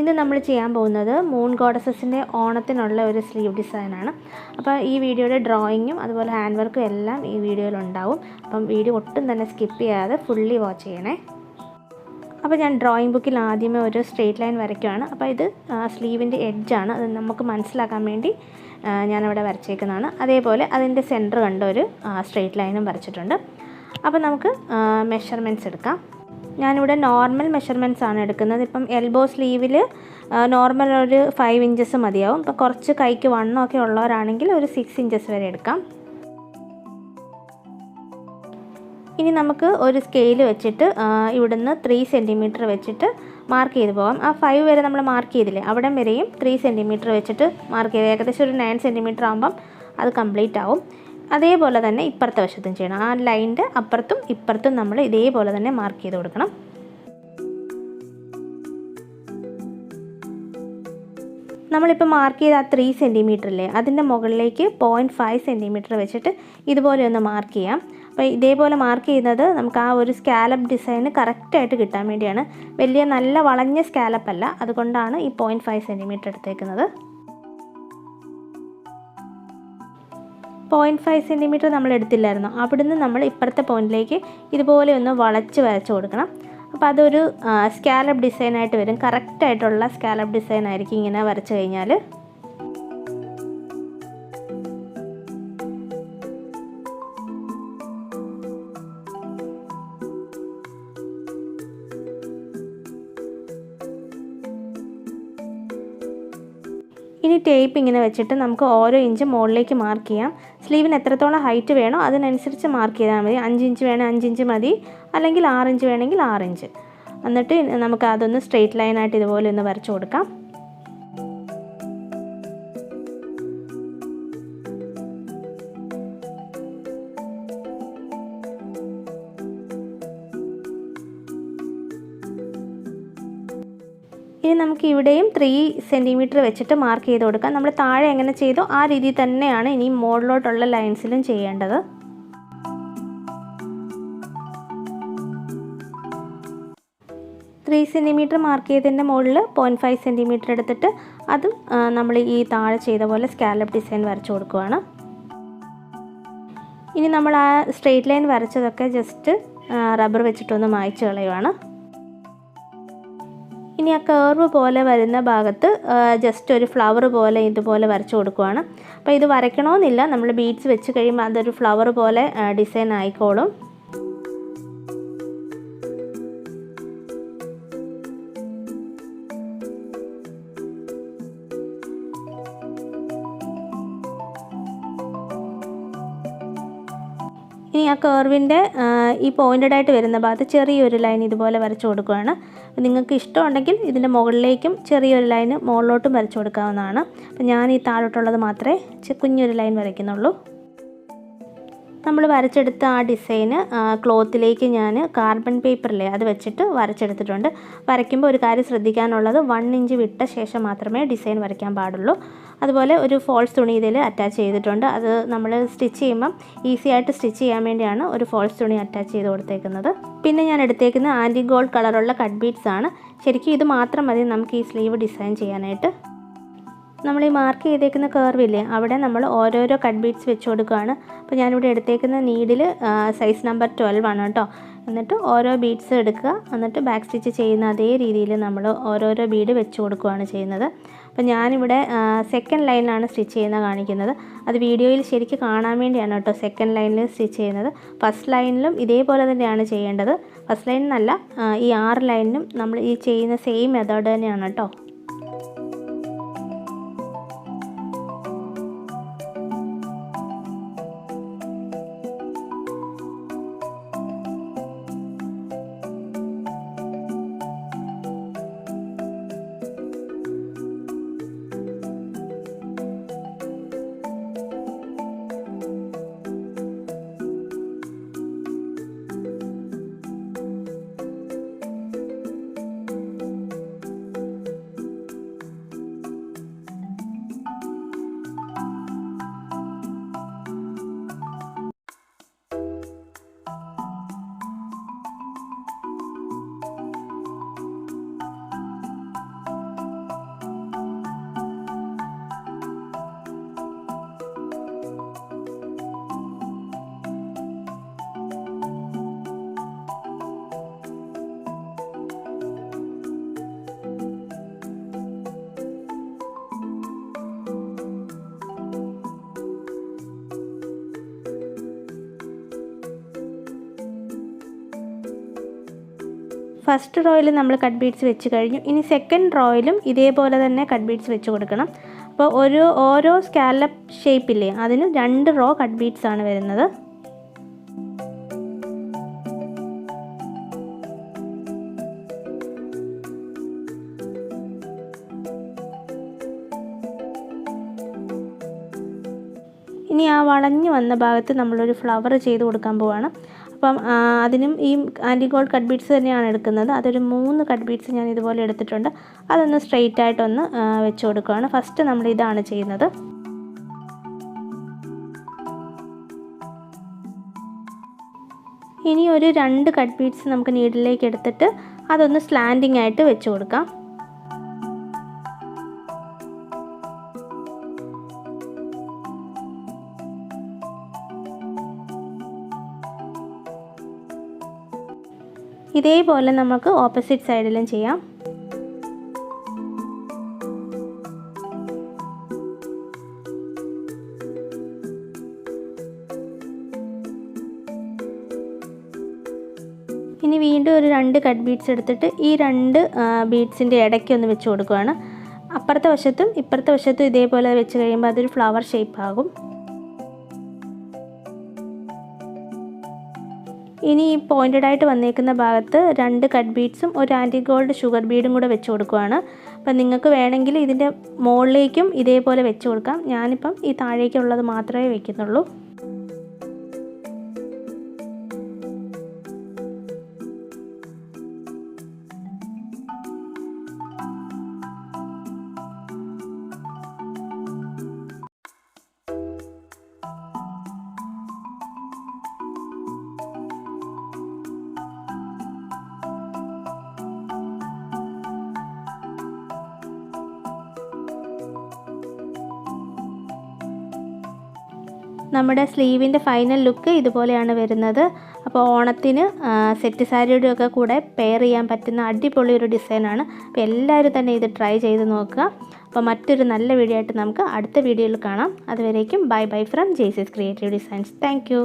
ഇന്ന് നമ്മൾ ചെയ്യാൻ പോകുന്നത് മൂൺ ഗോഡസസിൻ്റെ ഓണത്തിനുള്ള ഒരു സ്ലീവ് ഡിസൈനാണ്. അപ്പോൾ ഈ വീഡിയോയുടെ ഡ്രോയിങ്ങും അതുപോലെ ഹാൻഡ് വർക്കും എല്ലാം ഈ വീഡിയോയിലുണ്ടാവും. അപ്പം വീഡിയോ ഒട്ടും തന്നെ സ്കിപ്പ് ചെയ്യാതെ ഫുള്ളി വാച്ച് ചെയ്യണേ. അപ്പോൾ ഞാൻ ഡ്രോയിങ് ബുക്കിൽ ആദ്യമേ ഒരു സ്ട്രെയിറ്റ് ലൈൻ വരയ്ക്കുകയാണ്. അപ്പോൾ ഇത് സ്ലീവിൻ്റെ എഡ്ജാണ്, അത് നമുക്ക് മനസ്സിലാക്കാൻ വേണ്ടി ഞാനവിടെ വരച്ചേക്കുന്നതാണ്. അതേപോലെ അതിൻ്റെ സെൻറ്റർ കണ്ട ഒരു സ്ട്രെയിറ്റ് ലൈനും വരച്ചിട്ടുണ്ട്. അപ്പോൾ നമുക്ക് മെഷർമെൻറ്റ്സ് എടുക്കാം. ഞാനിവിടെ നോർമൽ മെഷർമെൻറ്റ്സ് ആണ് എടുക്കുന്നത്. ഇപ്പം എൽബോ സ്ലീവിൽ നോർമൽ ഒരു 5 ഇഞ്ചസ് മതിയാവും. ഇപ്പോൾ കുറച്ച് കൈക്ക് വണ്ണമൊക്കെ ഉള്ളവരാണെങ്കിൽ ഒരു 6 ഇഞ്ചസ് വരെ എടുക്കാം. ഇനി നമുക്ക് ഒരു സ്കെയിൽ വെച്ചിട്ട് ഇവിടുന്ന് 3 സെൻറ്റിമീറ്റർ വെച്ചിട്ട് മാർക്ക് ചെയ്ത് പോകാം. ആ 5 വരെ നമ്മൾ മാർക്ക് ചെയ്തില്ലേ, അവിടം വരെയും 3 സെൻറ്റിമീറ്റർ വെച്ചിട്ട് മാർക്ക് ചെയ്ത് ഏകദേശം ഒരു 9 സെൻറ്റിമീറ്റർ ആകുമ്പം അത് കംപ്ലീറ്റ് ആവും. അതേപോലെ തന്നെ ഇപ്പുറത്തെ വശത്തും ചെയ്യണം. ആ ലൈനിൻ്റെ അപ്പുറത്തും ഇപ്പുറത്തും നമ്മൾ ഇതേപോലെ തന്നെ മാർക്ക് ചെയ്ത് കൊടുക്കണം. നമ്മളിപ്പോൾ മാർക്ക് ചെയ്ത ആ 3 സെൻറ്റിമീറ്റർ ഇല്ലേ, അതിൻ്റെ മുകളിലേക്ക് 0.5 സെൻറ്റിമീറ്റർ വെച്ചിട്ട് ഇതുപോലെ ഒന്ന് മാർക്ക് ചെയ്യാം. അപ്പോൾ ഇതേപോലെ മാർക്ക് ചെയ്യുന്നത് നമുക്ക് ആ ഒരു സ്കാലപ്പ് ഡിസൈന് കറക്റ്റായിട്ട് കിട്ടാൻ വേണ്ടിയാണ്. വലിയ നല്ല വളഞ്ഞ സ്കാലപ്പ് അല്ല, അതുകൊണ്ടാണ് ഈ 0.5 സെൻറ്റിമീറ്റർ എടുത്തേക്കുന്നത്. 0.5 സെൻറ്റിമീറ്റർ നമ്മൾ എടുത്തില്ലായിരുന്നു, അവിടുന്ന് നമ്മൾ ഇപ്പുറത്തെ പോയിൻറ്റിലേക്ക് ഇതുപോലെ ഒന്ന് വളച്ച് വരച്ച് കൊടുക്കണം. അപ്പോൾ അതൊരു സ്കാലപ്പ് ഡിസൈനായിട്ട് വരും. കറക്റ്റായിട്ടുള്ള സ്കാലപ്പ് ഡിസൈൻ ആയിരിക്കും ഇങ്ങനെ വരച്ച് കഴിഞ്ഞാൽ. ഇനി ടേപ്പ് ഇങ്ങനെ വെച്ചിട്ട് നമുക്ക് ഓരോ ഇഞ്ച് മുകളിലേക്ക് മാർക്ക് ചെയ്യാം. സ്ലീവിന് എത്രത്തോളം ഹൈറ്റ് വേണോ അതിനനുസരിച്ച് മാർക്ക് ചെയ്താൽ മതി. 5 ഇഞ്ച് വേണേൽ 5 ഇഞ്ച് മതി, അല്ലെങ്കിൽ 6 ഇഞ്ച് വേണമെങ്കിൽ 6 ഇഞ്ച്. എന്നിട്ട് നമുക്ക് അതൊന്ന് സ്ട്രെയിറ്റ് ലൈനായിട്ട് ഇതുപോലെ ഒന്ന് വരച്ച് കൊടുക്കാം. ഇനി നമുക്ക് ഇവിടെയും 3 സെൻറ്റിമീറ്റർ വെച്ചിട്ട് മാർക്ക് ചെയ്ത് കൊടുക്കാം. നമ്മൾ താഴെ എങ്ങനെ ചെയ്തോ ആ രീതിയിൽ തന്നെയാണ് ഇനി മുകളിലോട്ടുള്ള ലൈൻസിലും ചെയ്യേണ്ടത്. സെൻറ്റിമീറ്റർ മാർക്ക് ചെയ്തതിൻ്റെ മുകളിൽ 0.5 സെൻറ്റിമീറ്റർ എടുത്തിട്ട് അതും നമ്മൾ ഈ താഴെ ചെയ്ത പോലെ സ്കാലപ്പ് ഡിസൈൻ വരച്ച് കൊടുക്കുകയാണ്. ഇനി നമ്മൾ ആ സ്ട്രെയിറ്റ് ലൈൻ വരച്ചതൊക്കെ ജസ്റ്റ് റബ്ബർ വെച്ചിട്ടൊന്ന് മായ്ച്ച് കളയുവാണ്. ഇനി ആ കർവ് പോലെ വരുന്ന ഭാഗത്ത് ജസ്റ്റ് ഒരു ഫ്ലവർ പോലെ ഇതുപോലെ വരച്ച് കൊടുക്കുകയാണ്. അപ്പോൾ ഇത് വരയ്ക്കണമെന്നില്ല, നമ്മൾ ബീഡ്സ് വെച്ച് കഴിയുമ്പോൾ അതൊരു ഫ്ലവർ പോലെ ഡിസൈൻ ആയിക്കോളും. ഇനി ആ കർവിൻ്റെ ഈ പോയിൻറ്റഡ് ആയിട്ട് വരുന്ന ഭാഗത്ത് ചെറിയൊരു ലൈൻ ഇതുപോലെ വരച്ച് കൊടുക്കുകയാണ്. നിങ്ങൾക്ക് ഇഷ്ടമുണ്ടെങ്കിൽ ഇതിൻ്റെ മുകളിലേക്കും ചെറിയൊരു ലൈന് മുകളിലോട്ടും വരച്ച് കൊടുക്കാവുന്നതാണ്. അപ്പോൾ ഞാൻ ഈ താഴോട്ടുള്ളത് മാത്രമേ കുഞ്ഞൊരു ലൈൻ വരയ്ക്കുന്നുള്ളൂ. നമ്മൾ വരച്ചെടുത്ത ആ ഡിസൈന് ക്ലോത്തിലേക്ക് ഞാൻ കാർബൺ പേപ്പറിലെ അത് വെച്ചിട്ട് വരച്ചെടുത്തിട്ടുണ്ട്. വരയ്ക്കുമ്പോൾ ഒരു കാര്യം ശ്രദ്ധിക്കാനുള്ളത് 1 ഇഞ്ച് വിട്ട ശേഷം മാത്രമേ ഡിസൈൻ വരയ്ക്കാൻ പാടുള്ളൂ. അതുപോലെ ഒരു ഫോൾസ് തുണി ഇതിൽ അറ്റാച്ച് ചെയ്തിട്ടുണ്ട്. അത് നമ്മൾ സ്റ്റിച്ച് ചെയ്യുമ്പം ഈസി ആയിട്ട് സ്റ്റിച്ച് ചെയ്യാൻ വേണ്ടിയാണ് ഒരു ഫോൾസ് തുണി അറ്റാച്ച് ചെയ്ത് കൊടുത്തേക്കുന്നത്. പിന്നെ ഞാൻ എടുത്തേക്കുന്ന ആൻറ്റി ഗോൾഡ് കളറുള്ള കട്ട് ബീഡ്സ് ആണ്. ശരിക്കും ഇത് മാത്രം മതി നമുക്ക് ഈ സ്ലീവ് ഡിസൈൻ ചെയ്യാനായിട്ട്. നമ്മൾ ഈ മാർക്ക് ചെയ്തേക്കുന്ന കർവില്ലേ, അവിടെ നമ്മൾ ഓരോരോ കട്ട് ബീഡ്സ് വെച്ച് കൊടുക്കുകയാണ്. അപ്പോൾ ഞാനിവിടെ എടുത്തേക്കുന്ന നീഡിൽ സൈസ് നമ്പർ 12 ആണ് കേട്ടോ. എന്നിട്ട് ഓരോ ബീഡ്സ് എടുക്കുക, എന്നിട്ട് ബാക്ക് സ്റ്റിച്ച് ചെയ്യുന്ന അതേ രീതിയിൽ നമ്മൾ ഓരോരോ ബീഡ് വെച്ച് കൊടുക്കുകയാണ് ചെയ്യുന്നത്. അപ്പോൾ ഞാനിവിടെ സെക്കൻഡ് ലൈനിലാണ് സ്റ്റിച്ച് ചെയ്യുന്നത് കാണിക്കുന്നത്. അത് വീഡിയോയിൽ ശരിക്കും കാണാൻ വേണ്ടിയാണ് കേട്ടോ സെക്കൻഡ് ലൈനിൽ സ്റ്റിച്ച് ചെയ്യുന്നത്. ഫസ്റ്റ് ലൈനിലും ഇതേപോലെ തന്നെയാണ് ചെയ്യേണ്ടത്. ഫസ്റ്റ് ലൈനിനല്ല, ഈ 6 ലൈനിനും നമ്മൾ ഈ ചെയ്യുന്ന സെയിം മെത്തേഡ് തന്നെയാണ് കേട്ടോ. ഫസ്റ്റ് റോയിൽ നമ്മൾ കട്ട് ബീഡ്സ് വെച്ച് കഴിഞ്ഞു. ഇനി സെക്കൻഡ് റോയിലും ഇതേപോലെ തന്നെ കട്ട് ബീഡ്സ് വെച്ച് കൊടുക്കണം. അപ്പോൾ ഓരോ സ്കാലപ്പ് ഷേപ്പില്ലേ അതിന് 2 റോ കട്ട് ബീഡ്സ് ആണ് വരുന്നത്. ഇനി ആ വളഞ്ഞു വന്ന ഭാഗത്ത് നമ്മളൊരു ഫ്ലവർ ചെയ്ത് കൊടുക്കാൻ പോവാണ്. അപ്പം അതിനും ഈ ആൻറ്റി ഗോൾഡ് കട്ട് ബീഡ്സ് തന്നെയാണ് എടുക്കുന്നത്. അതൊരു 3 കട്ട് ബീഡ്സ് ഞാൻ ഇതുപോലെ എടുത്തിട്ടുണ്ട്. അതൊന്ന് സ്ട്രെയിറ്റ് ആയിട്ടൊന്ന് വെച്ച് കൊടുക്കുകയാണ്. ഫസ്റ്റ് നമ്മൾ ഇതാണ് ചെയ്യുന്നത്. ഇനി ഒരു 2 കട്ട് ബീഡ്സ് നമുക്ക് നീഡിലേക്ക് എടുത്തിട്ട് അതൊന്ന് സ്ലാൻഡിങ് ആയിട്ട് വെച്ച് കൊടുക്കാം. ഇതേപോലെ നമുക്ക് ഓപ്പോസിറ്റ് സൈഡിലും ചെയ്യാം. ഇനി വീണ്ടും ഒരു 2 കട്ട് ബീഡ്സ് എടുത്തിട്ട് ഈ 2 ബീഡ്സിൻ്റെ ഇടയ്ക്ക് ഒന്ന് വെച്ച് കൊടുക്കുകയാണ്. അപ്പുറത്തെ വശത്തും ഇപ്പുറത്തെ വശത്തും ഇതേപോലെ വെച്ച് കഴിയുമ്പോൾ അതൊരു ഫ്ലവർ ഷേപ്പ് ആകും. ഇനി ഈ പോയിൻറ്റഡ് ആയിട്ട് വന്നേക്കുന്ന ഭാഗത്ത് 2 കട്ട് ബീഡ്സും ഒരു ആൻറ്റി ഗോൾഡ് ഷുഗർ ബീഡും കൂടെ വെച്ച് കൊടുക്കുകയാണ്. അപ്പം നിങ്ങൾക്ക് വേണമെങ്കിൽ ഇതിൻ്റെ മുകളിലേക്കും ഇതേപോലെ വെച്ച് കൊടുക്കാം. ഞാനിപ്പം ഈ താഴേക്കുള്ളത് മാത്രമേ വെക്കുന്നുള്ളൂ. നമ്മുടെ സ്ലീവിൻ്റെ ഫൈനൽ ലുക്ക് ഇതുപോലെയാണ് വരുന്നത്. അപ്പോൾ ഓണത്തിന് സെറ്റ് സാരിയുടെ ഒക്കെ കൂടെ പെയർ ചെയ്യാൻ പറ്റുന്ന അടിപൊളി ഒരു ഡിസൈനാണ്. അപ്പോൾ എല്ലാവരും തന്നെ ഇത് ട്രൈ ചെയ്ത് നോക്കുക. അപ്പോൾ മറ്റൊരു നല്ല വീഡിയോ ആയിട്ട് നമുക്ക് അടുത്ത വീഡിയോയിൽ കാണാം. അതുവരേക്കും ബൈ ബൈ ഫ്രം ജെയ്സിസ് ക്രിയേറ്റീവ് ഡിസൈൻസ്. Thank U.